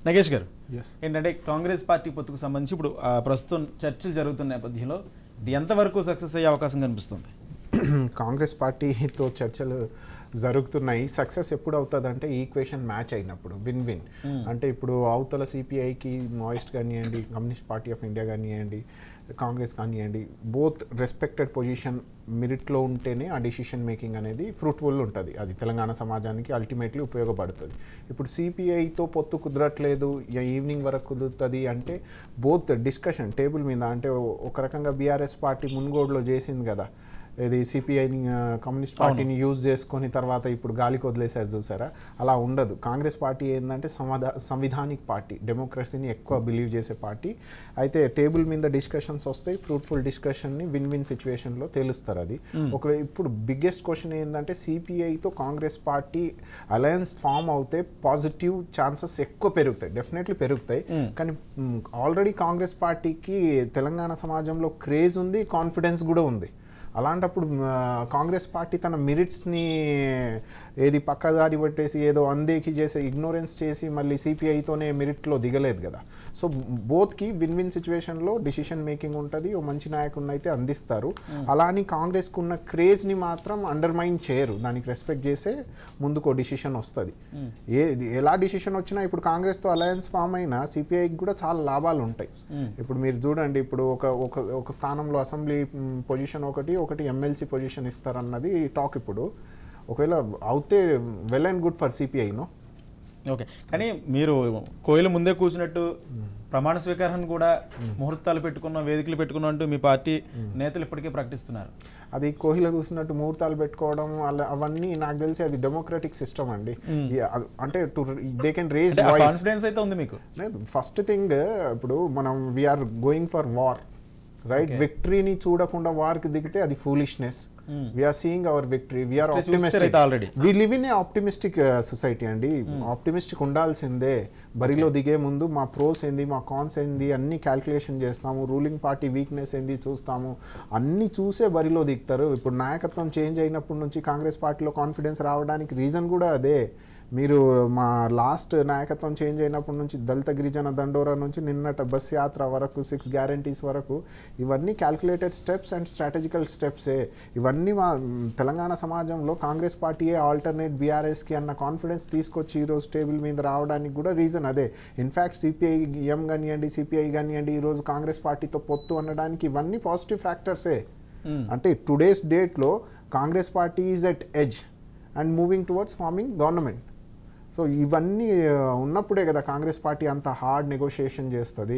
నగేష్ గారు, ఎస్ ఏంటంటే కాంగ్రెస్ పార్టీ పొత్తుకు సంబంధించి ఇప్పుడు ప్రస్తుతం చర్చలు జరుగుతున్న నేపథ్యంలో ఎంతవరకు సక్సెస్ అయ్యే అవకాశం కనిపిస్తుంది? కాంగ్రెస్ పార్టీతో చర్చలు జరుగుతున్నాయి. సక్సెస్ ఎప్పుడు అవుతుందంటే ఈక్వేషన్ మ్యాచ్ అయినప్పుడు, విన్ విన్. అంటే ఇప్పుడు అవతల సిపిఐకి మాయిస్ట్ కానివ్వండి, కమ్యూనిస్ట్ పార్టీ ఆఫ్ ఇండియా కానివ్వండి, కాంగ్రెస్ కానివ్వండి, బోత్ రెస్పెక్టెడ్ పొజిషన్ మెరిట్లో ఉంటేనే ఆ డిసిషన్ మేకింగ్ అనేది ఫ్రూట్ఫుల్ ఉంటుంది. అది తెలంగాణ సమాజానికి అల్టిమేట్లీ ఉపయోగపడుతుంది. ఇప్పుడు సిపిఐతో పొత్తు కుదరట్లేదు, ఈవినింగ్ వరకు కుదురుతుంది అంటే బోత్ డిస్కషన్ టేబుల్ మీద, అంటే ఒక రకంగా బీఆర్ఎస్ పార్టీ మున్గోడులో చేసింది కదా, ఇది సిపిఐని కమ్యూనిస్ట్ పార్టీని యూజ్ చేసుకొని తర్వాత ఇప్పుడు గాలికి వదిలేసారు చూసారా, అలా ఉండదు. కాంగ్రెస్ పార్టీ ఏంటంటే సంవిధానిక్ పార్టీ, డెమోక్రసీని ఎక్కువ బిలీవ్ చేసే పార్టీ. అయితే టేబుల్ మీద డిస్కషన్స్ వస్తాయి, ఫ్రూట్ఫుల్ డిస్కషన్ని విన్ విన్ సిచ్యువేషన్లో తెలుస్తారు. అది ఒకవేళ ఇప్పుడు బిగ్గెస్ట్ క్వశ్చన్ ఏంటంటే సిపిఐతో కాంగ్రెస్ పార్టీ అలయన్స్ ఫామ్ అవుతే పాజిటివ్ ఛాన్సెస్ ఎక్కువ పెరుగుతాయి, డెఫినెట్లీ పెరుగుతాయి. కానీ ఆల్రెడీ కాంగ్రెస్ పార్టీకి తెలంగాణ సమాజంలో క్రేజ్ ఉంది, కాన్ఫిడెన్స్ కూడా ఉంది. అలాంటప్పుడు కాంగ్రెస్ పార్టీ తన మెరిట్స్ని ఏది పక్కదారి పట్టేసి ఏదో అందేకి చేసి ఇగ్నోరెన్స్ చేసి మళ్ళీ సిపిఐతోనే మెరిట్లో దిగలేదు కదా. సో బోత్కి విన్ విన్ సిచ్యువేషన్లో డిసిషన్ మేకింగ్ ఉంటుంది, ఓ మంచి నాయకుడిని అయితే అందిస్తారు. అలా అని కాంగ్రెస్కు ఉన్న క్రేజ్ని మాత్రం అండర్మైన్ చేయరు, దానికి రెస్పెక్ట్ చేసే ముందుకు డిసిషన్ వస్తుంది. ఎలా డిసిషన్ వచ్చినా ఇప్పుడు కాంగ్రెస్తో అలయన్స్ ఫామ్ అయినా సిపిఐకి కూడా చాలా లాభాలు ఉంటాయి. ఇప్పుడు మీరు చూడండి, ఇప్పుడు ఒక స్థానంలో అసెంబ్లీ పొజిషన్ ఒకటి ఎమ్మెల్సీ పొజిషన్ ఇస్తారన్నది టాక్. ఇప్పుడు ఒకవేళ అవుతే వెల్ అండ్ గుడ్ ఫర్ సిపిఐను. ఓకే, కానీ మీరు కోయిల ముందే కూర్చున్నట్టు ప్రమాణ స్వీకారాన్ని కూడా ముహూర్తాలు పెట్టుకున్నాం, వేదికలు పెట్టుకున్నాం అంటూ మీ పార్టీ నేతలు ఇప్పటికే ప్రకటిస్తున్నారు. అది కోహిల కూర్చున్నట్టు ముహూర్తాలు పెట్టుకోవడం అవన్నీ నాకు తెలిసి అది డెమోక్రటిక్ సిస్టమ్ అండి. అంటే దే కెన్ రేజ్ కాన్ఫిడెన్స్ అయితే ఉంది మీకు. ఫస్ట్ థింగ్, ఇప్పుడు మనం we're going for war, right? విక్టరీని చూడకుండా వార్కి దిగితే అది foolishness. We're seeing our victory, we're optimistic. We live in a optimistic society అండి. ఆప్టిమిస్టిక్ ఉండాల్సిందే. బరిలో దిగే ముందు మా ప్రోస్ ఏంది, మా కాన్స్ ఏంది అన్ని క్యాల్కులేషన్ చేస్తాము, రూలింగ్ పార్టీ వీక్నెస్ ఏంది చూస్తాము, అన్నీ చూసే బరిలో దిగుతారు. ఇప్పుడు నాయకత్వం చేంజ్ అయినప్పటి నుంచి కాంగ్రెస్ పార్టీలో కాన్ఫిడెన్స్ రావడానికి రీజన్ కూడా అదే. మీరు మా లాస్ట్ నాయకత్వం చేంజ్ అయినప్పటి నుంచి దళిత గిరిజన దండోరా నుంచి నిన్నట బస్ యాత్ర వరకు 6 గ్యారంటీస్ వరకు ఇవన్నీ క్యాల్కులేటెడ్ స్టెప్స్ అండ్ స్ట్రాటజికల్ స్టెప్సే. ఇవన్నీ మా తెలంగాణ సమాజంలో కాంగ్రెస్ పార్టీయే ఆల్టర్నేట్ బీఆర్ఎస్కి అన్న కాన్ఫిడెన్స్ తీసుకొచ్చి ఈరోజు టేబుల్ మీద రావడానికి కూడా రీజన్ అదే. ఇన్ఫ్యాక్ట్ సిపిఐఎం కానివ్వండి, సిపిఐ కానివ్వండి, ఈరోజు కాంగ్రెస్ పార్టీతో పొత్తు అనడానికి ఇవన్నీ పాజిటివ్ ఫ్యాక్టర్సే. అంటే టుడేస్ డేట్లో Congress party is at edge and moving towards forming government. So ఇవన్నీ ఉన్నప్పుడే కదా కాంగ్రెస్ పార్టీ అంత హార్డ్ నెగోషియేషన్ చేస్తుంది.